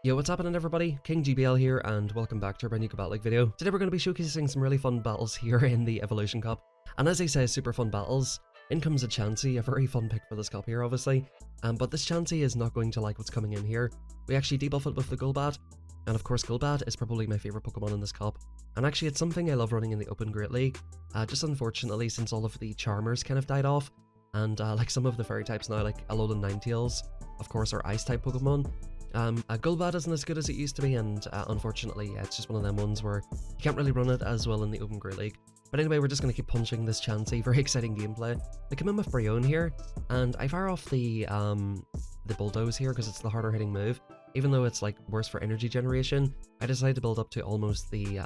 Yo, what's happening everybody? King GBL here and welcome back to a brand new Combat League video. Today we're going to be showcasing some really fun battles here in the Evolution Cup. And as I say, super fun battles. In comes a Chansey, a very fun pick for this cup here obviously. But this Chansey is not going to like what's coming in here. We actually debuff it with the Golbat. And of course Golbat is probably my favourite Pokemon in this cup. And actually it's something I love running in the Open Great League. Just unfortunately since all of the Charmers kind of died off. And like some of the Fairy types now, like Alolan Ninetales, of course, are Ice type Pokemon. Golbat isn't as good as it used to be, and unfortunately, yeah, it's just one of them ones where you can't really run it as well in the Open Great League. But anyway, we're just going to keep punching this Chansey. Very exciting gameplay. I come in with Brionne here, and I fire off the Bulldoze here because it's the harder hitting move. Even though it's like worse for energy generation, I decided to build up to almost the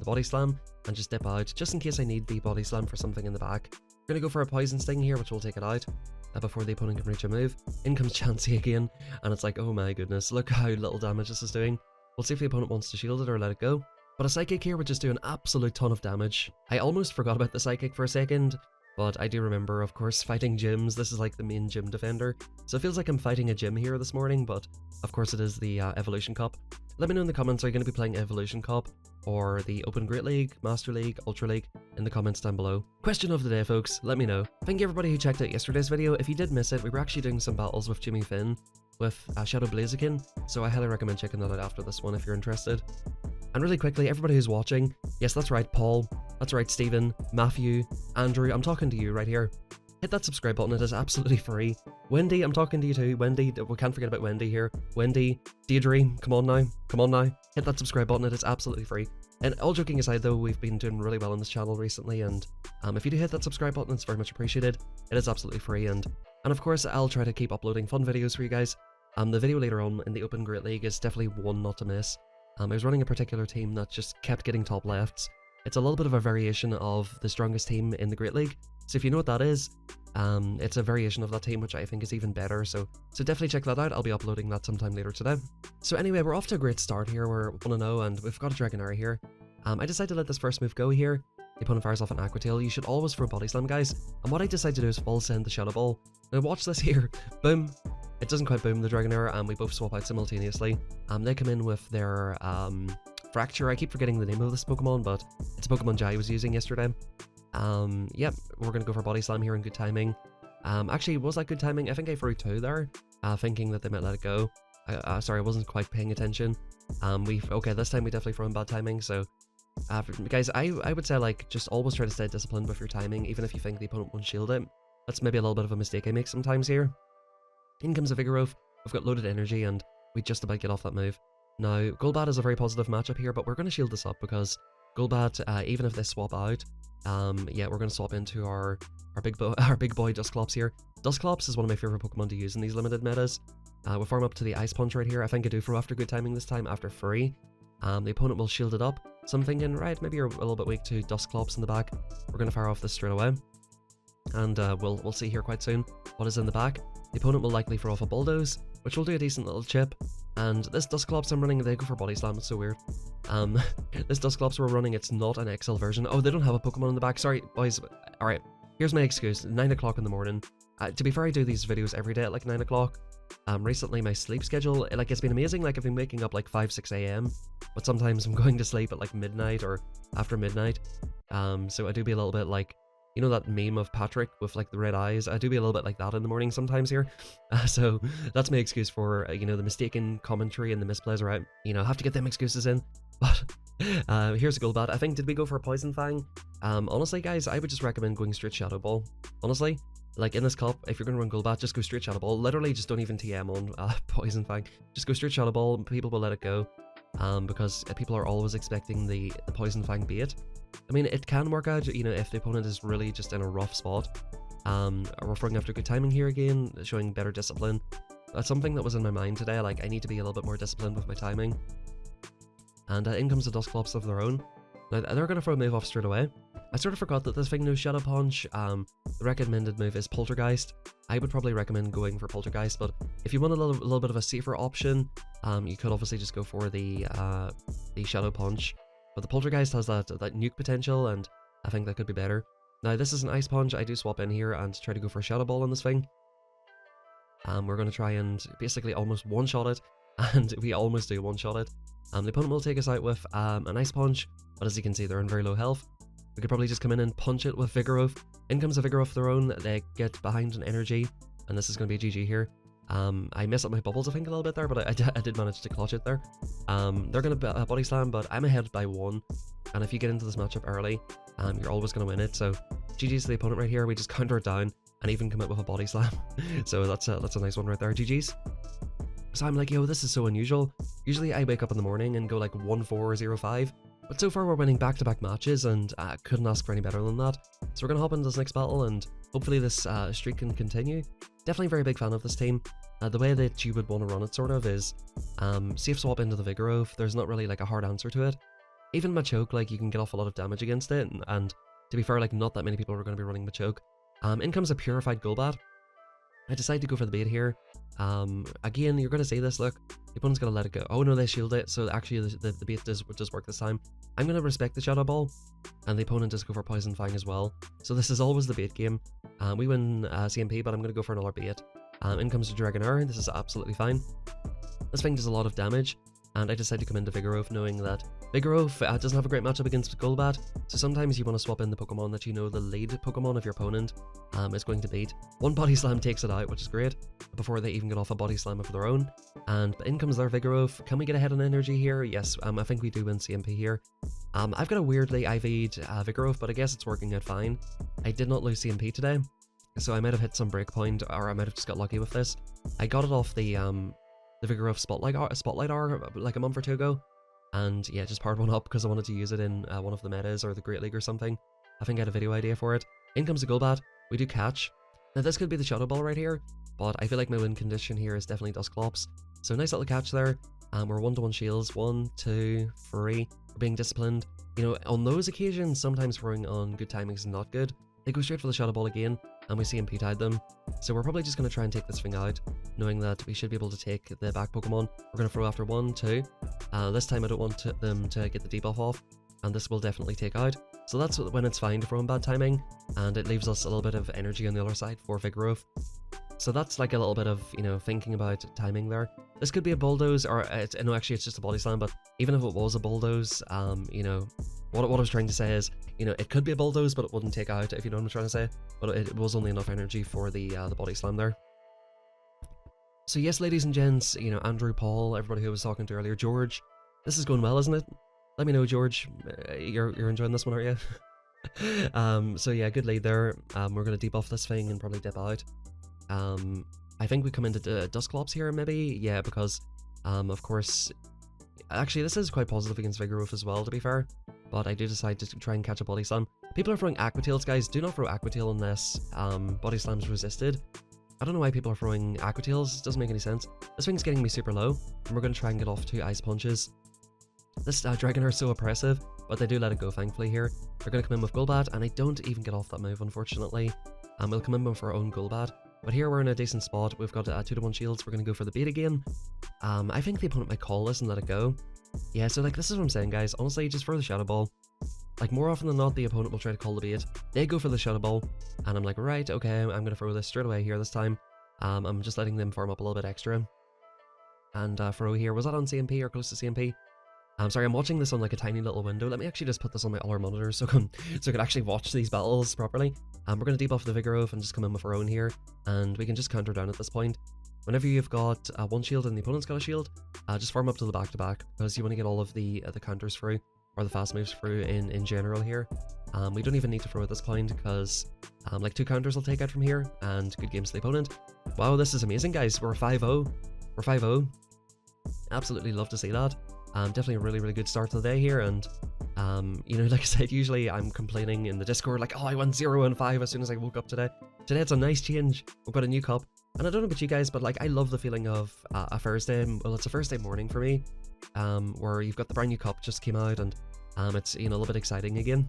Body Slam and just dip out, just in case I need the Body Slam for something in the back. We're going to go for a Poison Sting here, which will take it out before the opponent can reach a move. In comes Chansey again, and it's like, oh my goodness, look how little damage this is doing. We'll see if the opponent wants to shield it or let it go. But a Psychic here would just do an absolute ton of damage. I almost forgot about the Psychic for a second, but I do remember, of course, fighting gyms. This is like the main gym defender. So it feels like I'm fighting a gym here this morning, but of course it is the Evolution Cup. Let me know in the comments, are you going to be playing Evolution Cup or the Open Great League, Master League, Ultra League in the comments down below. Question of the day, folks, let me know. Thank you everybody who checked out yesterday's video. If you did miss it, we were actually doing some battles with Jimmy Finn with Shadow Blaziken, so I highly recommend checking that out after this one if you're interested. And really quickly, everybody who's watching, yes, that's right, Paul, that's right, Stephen, Matthew, Andrew, I'm talking to you right here. Hit that subscribe button, it is absolutely free. Wendy, I'm talking to you too. Wendy, we can't forget about Wendy here. Wendy, Deirdre, come on now. Hit that subscribe button, it is absolutely free. And all joking aside though, we've been doing really well on this channel recently, and if you do hit that subscribe button, it's very much appreciated. It is absolutely free, and of course, I'll try to keep uploading fun videos for you guys. The video later on in the Open Great League is definitely one not to miss. I was running a particular team that just kept getting top lefts. It's a little bit of a variation of the strongest team in the Great League. So if you know what that is, it's a variation of that team, which I think is even better. So definitely check that out. I'll be uploading that sometime later today. So anyway, we're off to a great start here. We're 1-0 and we've got a Dragonari here. I decided to let this first move go here. The opponent fires off an Aqua Tail. You should always throw Body Slam, guys. And what I decided to do is full send the Shadow Ball. Now watch this here. Boom. It doesn't quite boom the Dragonari, and we both swap out simultaneously. They come in with their Fracture. I keep forgetting the name of this Pokemon, but it's a Pokemon Jai was using yesterday. Yep, we're gonna go for Body Slam here in good timing. Actually, was that good timing? I think I threw 2 there, thinking that they might let it go. Sorry, I wasn't quite paying attention. Okay, this time we definitely throw in bad timing, so guys, I would say like just always try to stay disciplined with your timing, even if you think the opponent won't shield it. That's maybe a little bit of a mistake I make sometimes here. In comes a Vigoroth. We've got loaded energy and we just about get off that move. Now, Golbat is a very positive matchup here, but we're going to shield this up because Golbat, even if they swap out, yeah, we're going to swap into our big boy Dusclops here. Dusclops is one of my favorite Pokemon to use in these limited metas. We'll farm up to the Ice Punch right here. I think I do throw after good timing this time, after free. The opponent will shield it up. So I'm thinking, right, maybe you're a little bit weak to Dusclops in the back. We're going to fire off this straight away. And we'll see here quite soon what is in the back. The opponent will likely throw off a Bulldoze, which will do a decent little chip. And this Dusclops I'm running, they go for Body Slam, it's so weird. This Dusclops we're running, it's not an XL version. Oh, they don't have a Pokemon in the back, sorry, boys. Alright, here's my excuse, 9 o'clock in the morning. To be fair, I do these videos every day at like 9 o'clock. Recently my sleep schedule, like it's been amazing, like I've been waking up like 5-6 AM, but sometimes I'm going to sleep at like midnight or after midnight. So I do be a little bit like, you know that meme of Patrick with like the red eyes? I do be a little bit like that in the morning sometimes here. So that's my excuse for, you know, the mistaken commentary and the misplays, right? You know, I have to get them excuses in. But here's a Golbat. I think, did we go for a Poison Fang? Honestly, guys, I would just recommend going straight Shadow Ball. Honestly, like in this cup, if you're going to run Golbat, just go straight Shadow Ball. Literally, just don't even TM on Poison Fang. Just go straight Shadow Ball, people will let it go. Because people are always expecting the Poison Fang bait. I mean, it can work out, you know, if the opponent is really just in a rough spot. We're throwing after good timing here again, showing better discipline. That's something that was in my mind today, like I need to be a little bit more disciplined with my timing. And in comes the Dusclops of their own. Now, they're going to throw a move off straight away. I sort of forgot that this thing knows Shadow Punch. The recommended move is Poltergeist. I would probably recommend going for Poltergeist, but if you want a little bit of a safer option, you could obviously just go for the Shadow Punch. But the Poltergeist has that nuke potential, and I think that could be better. Now, this is an Ice Punch. I do swap in here and try to go for a Shadow Ball on this thing. We're going to try and basically almost one-shot it. and we almost do one-shot it. The opponent will take us out with an Ice Punch, but as you can see, they're in very low health. We could probably just come in and punch it with Vigoroth. In comes a Vigoroth of their own, they get behind an energy, and this is going to be a GG here. I messed up my bubbles, I think, a little bit there, but I did manage to clutch it there. They're going to body slam, but I'm ahead by 1, and if you get into this matchup early, you're always going to win it. So GG's to the opponent right here. We just counter it down and even commit with a body slam. So that's a nice one right there. GG's. So I'm like, yo, this is so unusual. Usually I wake up in the morning and go like 1-4 or 0-5, but so far we're winning back-to-back matches, and I couldn't ask for any better than that. So we're going to hop into this next battle, and hopefully this streak can continue. Definitely a very big fan of this team. The way that you would want to run it sort of is safe swap into the Vigoroth. There's not really like a hard answer to it. Even Machoke, like, you can get off a lot of damage against it, and to be fair, like, not that many people are going to be running Machoke. In comes a Purified Golbat. I decide to go for the bait here. Again, you're going to see this, look. The opponent's going to let it go. Oh no, they shield it, so actually the bait does work this time. I'm going to respect the Shadow Ball, and the opponent does go for Poison Fang as well. So this is always the bait game. We win CMP, but I'm going to go for another bait. In comes the Dragonair. This is absolutely fine. This thing does a lot of damage, and I decide to come into Vigoroth knowing that Vigoroth doesn't have a great matchup against Golbat, so sometimes you want to swap in the Pokemon that you know the lead Pokemon of your opponent is going to beat. One Body Slam takes it out, which is great, before they even get off a Body Slam of their own, and in comes their Vigoroth. Can we get ahead on energy here? Yes, I think we do win CMP here. I've got a weirdly IV'd Vigoroth, but I guess it's working out fine. I did not lose CMP today, so I might have hit some breakpoint, or I might have just got lucky with this. I got it off the Vigoroth Spotlight hour like a month or two ago, and yeah, just powered one up because I wanted to use it in one of the metas or the Great League or something. I think I had a video idea for it. In comes the Golbat. We do catch. Now this could be the Shadow Ball right here, but I feel like my win condition here is definitely Dusclops. So nice little catch there. We're 1-to-1 shields. 1, 2, 3. We're being disciplined. You know, on those occasions, sometimes throwing on good timings is not good. They go straight for the Shadow Ball again, and we CMP tied them. So we're probably just going to try and take this thing out, knowing that we should be able to take the back Pokemon. We're going to throw after 1, 2. This time I don't want them to get the debuff off, and this will definitely take out. So that's when it's fine to throw in bad timing, and it leaves us a little bit of energy on the other side for Vigoroth. So that's like a little bit of, you know, thinking about timing there. This could be a Bulldoze, or no, actually it's just a Body Slam, but even if it was a Bulldoze, you know, what I was trying to say is, you know, it could be a Bulldoze, but it wouldn't take out, if you know what I'm trying to say. But it was only enough energy for the Body Slam there. So yes, ladies and gents, you know, Andrew, Paul, everybody who I was talking to earlier, George, this is going well, isn't it? Let me know, George. You're enjoying this one, aren't you? So yeah, good lead there. We're going to debuff this thing and probably dip out. I think we come into Dusclops here, maybe? Yeah, because, of course, actually this is quite positive against Vigoroth as well, to be fair, but I do decide to try and catch a Body Slam. People are throwing Aqua Tails, guys. Do not throw Aqua Tail unless Body Slam's resisted. I don't know why people are throwing Aqua Tails. It doesn't make any sense. This thing's getting me super low, and we're going to try and get off 2 Ice Punches. This Dragonair is so oppressive, but they do let it go, thankfully, here. They're going to come in with Golbat, and I don't even get off that move, unfortunately. We'll come in with our own Golbat. But here we're in a decent spot. We've got 2-to-1 shields. We're going to go for the bait again. I think the opponent might call this and let it go. Yeah, so like this is what I'm saying, guys. Honestly, just throw the Shadow Ball. Like, more often than not, the opponent will try to call the bait. They go for the Shadow Ball, and I'm like, right, okay, I'm going to throw this straight away here this time. I'm just letting them farm up a little bit extra. And throw here. Was that on CMP or close to CMP? I'm sorry, I'm watching this on like a tiny little window. Let me actually just put this on my other monitor so I can actually watch these battles properly. We're going to debuff the Vigoroth and just come in with our own here, and we can just counter down at this point. Whenever you've got one shield and the opponent's got a shield, just farm up to the back-to-back, because you want to get all of the counters through, or the fast moves through in general here. We don't even need to throw at this point, because like 2 counters will take out from here, and good games to the opponent. Wow, this is amazing, guys. We're 5-0. We're 5-0. Absolutely love to see that. Definitely a really good start to the day here, and you know, like I said, usually I'm complaining in the Discord like, oh, I went 0-5 as soon as I woke up today. Today it's a nice change. We've got a new cup, and I don't know about you guys, but like I love the feeling of a Thursday. Well, it's a Thursday morning for me, where you've got the brand new cup just came out, and it's, you know, a little bit exciting again.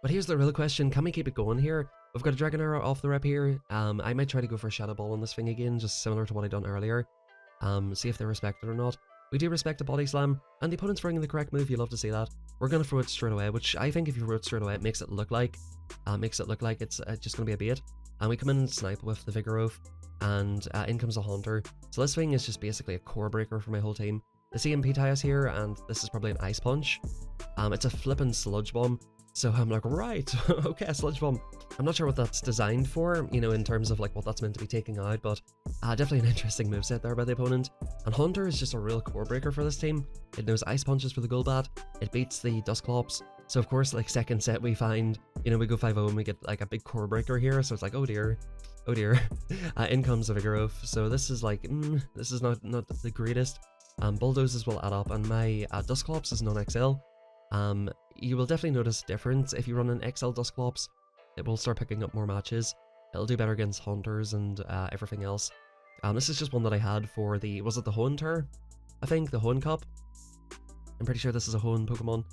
But here's the real question: can we keep it going here? We've got a Dragonair off the rep here. I might try to go for a Shadow Ball on this thing again, just similar to what I done earlier. See if they respect it or not. We do respect a Body Slam, and the opponent's throwing the correct move. You love to see that. We're going to throw it straight away, which I think if you throw it straight away, it makes it look like it's just going to be a bait. And we come in and snipe with the Vigoroth. and in comes a Haunter. So this thing is just basically a core breaker for my whole team. The CMP tie is here, and this is probably an Ice Punch. It's a flippin' Sludge Bomb. So I'm like, right, okay, a Sludge Bomb. I'm not sure what that's designed for, you know, in terms of like what that's meant to be taking out, but definitely an interesting moveset there by the opponent. And Haunter is just a real core breaker for this team. It knows Ice Punches for the Golbat, it beats the Dusclops. So of course, like second set we find, you know, we go 5-0 and we get like a big core breaker here, so it's like, oh dear. Oh dear. In comes a Vigoroth. So this is like, this is not the greatest. Bulldozes will add up, and my Dusclops is non-XL. You will definitely notice a difference if you run an XL Dusclops. It will start picking up more matches. It'll do better against Hunters and everything else. This is just one that I had for the, was it the Hoenn Tour? I think, the Hoenn Cup. I'm pretty sure this is a Hoenn Pokemon.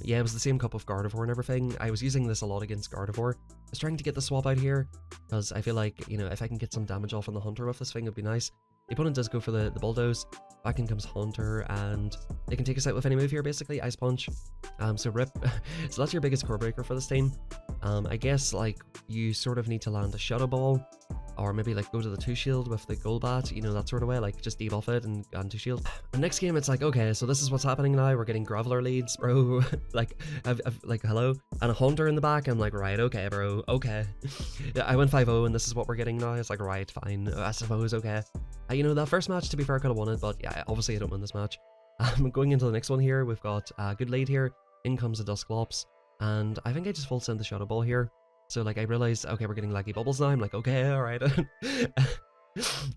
Yeah, it was the same cup of Gardevoir and everything. I was using this a lot against Gardevoir. I was trying to get the swap out here, because I feel like, you know, if I can get some damage off on the Hunter with this thing, it'd be nice. The opponent does go for the Bulldoze. Back in comes Haunter, and they can take us out with any move here, basically. Ice Punch. So rip. So that's your biggest core breaker for this team. I guess, like, you sort of need to land a Shadow Ball, or maybe, like, go to the 2-shield with the Golbat, you know, that sort of way, like, just debuff it and 2-shield. And next game, it's like, okay, so this is what's happening now. We're getting Graveler leads, bro. like, I've, like, hello? And a Haunter in the back. I'm like, right, okay, bro, okay. I went 5-0, and this is what we're getting now. It's like, right, fine, I suppose, okay. You know, that first match, to be fair, I could have won it, but yeah, obviously I don't win this match. Going into the next one here, we've got a good lead here. In comes a Dusclops, and I think I just full send the Shadow Ball here. So like I realized, okay, we're getting laggy bubbles now. I'm like, okay, alright. That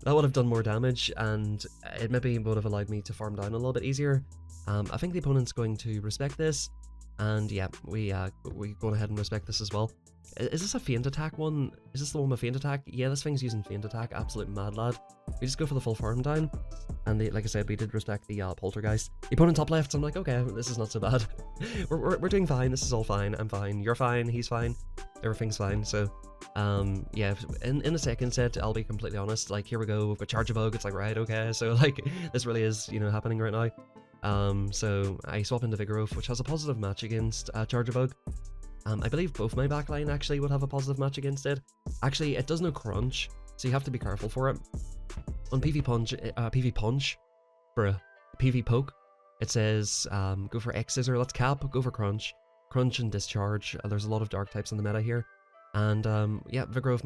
would have done more damage, and it maybe would have allowed me to farm down a little bit easier. I think the opponent's going to respect this, and yeah, we go ahead and respect this as well. Is this a Feint Attack one? Is this the one with Feint Attack? Yeah, this thing's using Feint Attack, absolute mad lad. We just go for the full farm down, and like I said, we did respect the Poltergeist. The opponent top left, so I'm like, okay, this is not so bad. we're doing fine, this is all fine, I'm fine, you're fine, he's fine, everything's fine. So yeah, in the second set, I'll be completely honest, like here we go, we've got Charjabug, it's like, right, okay, so like, this really is, you know, happening right now. So I swap into Vigoroth, which has a positive match against Charjabug. I believe both my backline actually would have a positive match against it. Actually, it does no crunch, so you have to be careful for it. On PV Poke, it says go for X Scissor, let's cap, go for Crunch and Discharge. There's a lot of dark types in the meta here. And yeah, Vigoroth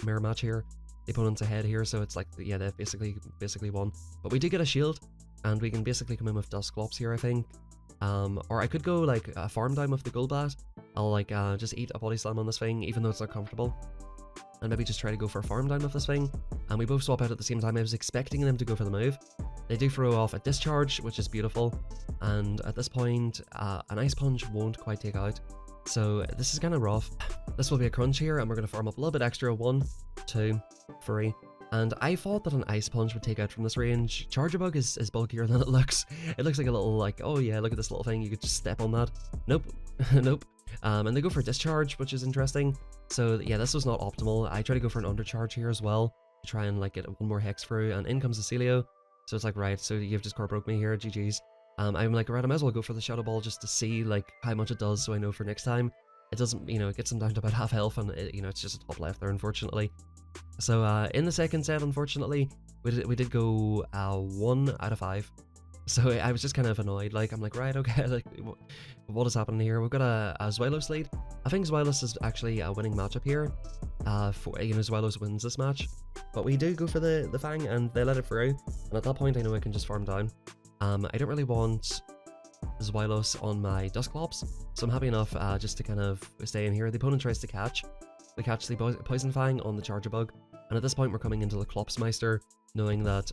mirror match here. The opponent's ahead here, so it's like, yeah, they've basically won. But we do get a shield, and we can basically come in with Dusclops here, I think. Or I could go like a farm down with the Golbat. I'll like just eat a body slam on this thing, even though it's not comfortable, and maybe just try to go for a farm down with this thing. And we both swap out at the same time. I was expecting them to go for the move. They do throw off a Discharge, which is beautiful, and at this point an Ice Punch won't quite take out, so this is kind of rough. This will be a crunch here, and we're going to farm up a little bit extra. 1, 2, 3. And I thought that an Ice Punch would take out from this range. Charjabug is bulkier than it looks. It looks like a little, like, oh yeah, look at this little thing, you could just step on that. Nope. Nope. And they go for Discharge, which is interesting. So yeah, this was not optimal. I try to go for an Undercharge here as well, to try and like get one more Hex through, and in comes a Celio. So it's like, right, so you've just core broke me here, GG's. I'm like, right, I might as well go for the Shadow Ball just to see like how much it does, so I know for next time. It doesn't, you know, it gets them down to about half health, and it, you know, it's just a top left there, unfortunately. So in the second set, unfortunately, we did go 1 out of 5. So I was just kind of annoyed. Like, I'm like, right, okay, like, what is happening here? We've got a Zweilous lead. I think Zweilous is actually a winning matchup here. You know, Zweilous wins this match, but we do go for the Fang, and they let it through. And at that point, I know I can just farm down. I don't really want Zweilous on my Dusclops, so I'm happy enough just to kind of stay in here. The opponent tries to catch the Poison Fang on the Charjabug, and at this point we're coming into the Klopsmeister, knowing that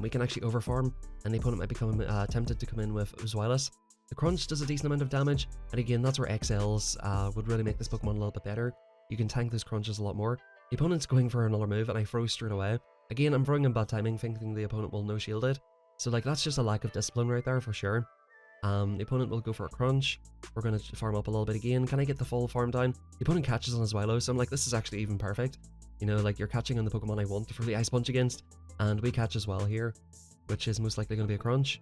we can actually overfarm, and the opponent might become tempted to come in with Zweilous. The Crunch does a decent amount of damage, and again, that's where XLs would really make this Pokemon a little bit better. You can tank those Crunches a lot more. The opponent's going for another move, and I froze straight away. Again, I'm throwing in bad timing, thinking the opponent will no-shield it. So like, that's just a lack of discipline right there for sure. The opponent will go for a Crunch. We're going to farm up a little bit again. Can I get the full farm down? The opponent catches on his Zweilous, so I'm like, this is actually even perfect. You know, like, you're catching on the Pokemon I want to throw the Ice Punch against, and we catch as well here, which is most likely going to be a Crunch.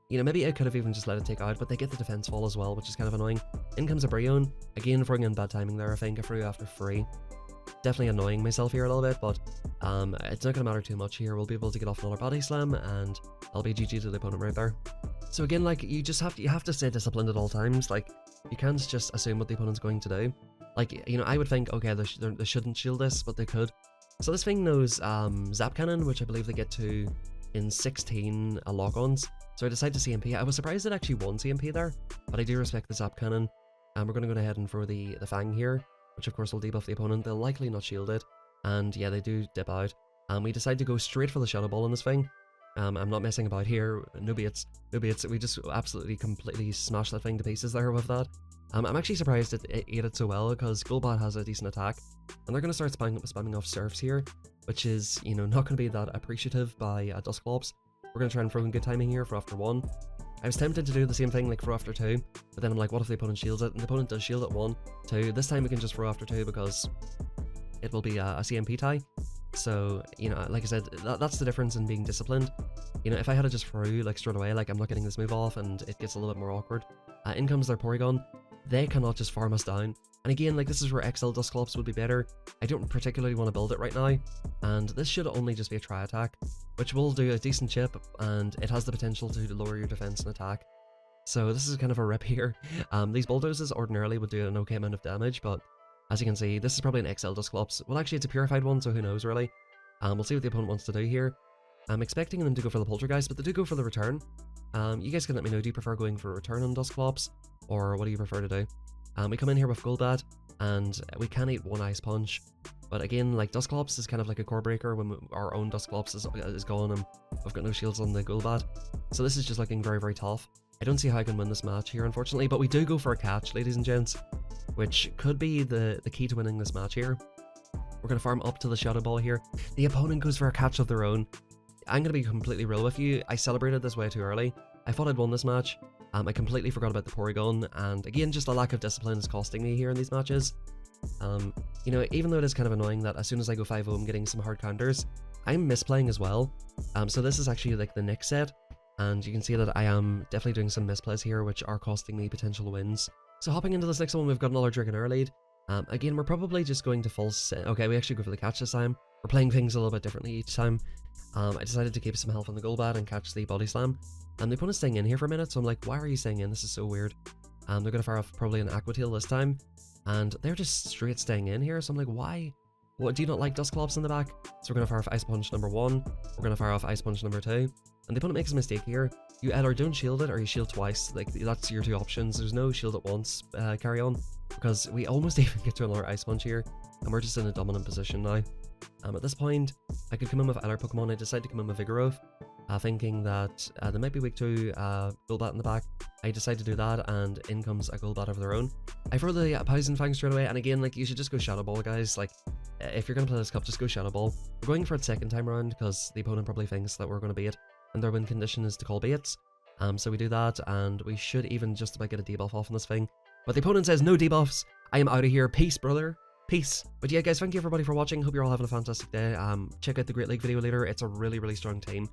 You know, maybe I could have even just let it take out, but they get the defense fall as well, which is kind of annoying. In comes a Brionne. Again, throwing in bad timing there, I think. I threw after 3. Definitely annoying myself here a little bit, but it's not going to matter too much here. We'll be able to get off another body slam, and I'll be GG to the opponent right there. So again, like, you have to stay disciplined at all times. Like, you can't just assume what the opponent's going to do. Like, you know, I would think, okay, they shouldn't shield this, but they could. So this thing knows Zap Cannon, which I believe they get to in 16 lock-ons. So I decided to CMP. I was surprised it actually won CMP there, but I do respect the Zap Cannon. And we're going to go ahead and throw the Fang here, which of course will debuff the opponent. They'll likely not shield it, and yeah, they do dip out. We decide to go straight for the Shadow Ball on this thing. I'm not messing about here. No baits. We just absolutely completely smashed that thing to pieces there with that. I'm actually surprised it ate it so well, because Golbat has a decent attack, and they're going to start spamming off Surfs here, which is, you know, not going to be that appreciative by Dusclops. We're going to try and throw in good timing here for after 1. I was tempted to do the same thing like for after 2, but then I'm like, what if the opponent shields it? And the opponent does shield at 1, 2. This time we can just throw after 2 because it will be a CMP tie. So, you know, like I said, that's the difference in being disciplined. You know, if I had to just throw like straight away, like I'm not getting this move off and it gets a little bit more awkward. In comes their Porygon. They cannot just farm us down. And again, like, this is where XL Dusclops would be better. I don't particularly want to build it right now, and this should only just be a tri attack, which will do a decent chip, and it has the potential to lower your defense and attack. So this is kind of a rip here. These Bulldozes ordinarily would do an okay amount of damage, but as you can see, this is probably an XL Dusclops. Well, actually, it's a purified one, so who knows, really. We'll see what the opponent wants to do here. I'm expecting them to go for the Poltergeist, but they do go for the return. You guys can let me know, do you prefer going for a return on Dusclops, or what do you prefer to do? We come in here with Golbat, and we can eat one Ice Punch, but again, like, Dusclops is kind of like a core breaker when our own Dusclops is gone and we've got no shields on the Golbat. So this is just looking very, very tough. I don't see how I can win this match here, unfortunately, but we do go for a catch, ladies and gents, which could be the key to winning this match here. We're going to farm up to the Shadow Ball here. The opponent goes for a catch of their own. I'm going to be completely real with you. I celebrated this way too early. I thought I'd won this match. I completely forgot about the Porygon, and again, just a lack of discipline is costing me here in these matches. You know, even though it is kind of annoying that as soon as I go 5-0, I'm getting some hard counters, I'm misplaying as well. So this is actually like the next set, and you can see that I am definitely doing some misplays here, which are costing me potential wins. So hopping into this next one, we've got another Dragon Air lead. Again, we're probably just going to full set. Okay, we actually go for the catch this time. We're playing things a little bit differently each time. I decided to keep some health on the Golbat and catch the Body Slam. And the opponent's staying in here for a minute, so I'm like, why are you staying in? This is so weird. They're going to fire off probably an Aqua Tail this time, and they're just straight staying in here, so I'm like, why? What, do you not like Dusclops in the back? So we're going to fire off Ice Punch number 1, we're going to fire off Ice Punch number 2, and the opponent makes a mistake here. You either don't shield it or you shield twice. Like, that's your 2 options. There's no shield at once carry on, because we almost even get to another Ice Punch here, and we're just in a dominant position now. At this point, I could come in with other Pokemon. I decided to come in with Vigoroth, thinking that they might be weak to Golbat in the back. I decided to do that, and in comes a Golbat of their own. I throw the Poison Fang straight away, and again, like, you should just go Shadow Ball, guys. Like, if you're going to play this cup, just go Shadow Ball. We're going for it second time around, because the opponent probably thinks that we're going to bait, and their win condition is to call baits. So we do that, and we should even just about get a debuff off on this thing. But the opponent says, no debuffs, I am out of here, peace, brother. Peace. But yeah, guys, thank you everybody for watching. Hope you're all having a fantastic day. Check out the Great League video later. It's a really, really strong team,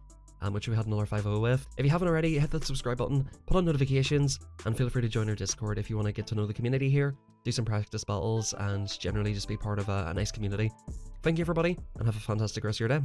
which we had another 5-0 with. If you haven't already, hit that subscribe button, put on notifications, and feel free to join our Discord if you want to get to know the community here, do some practice battles, and generally just be part of a nice community. Thank you everybody, and have a fantastic rest of your day.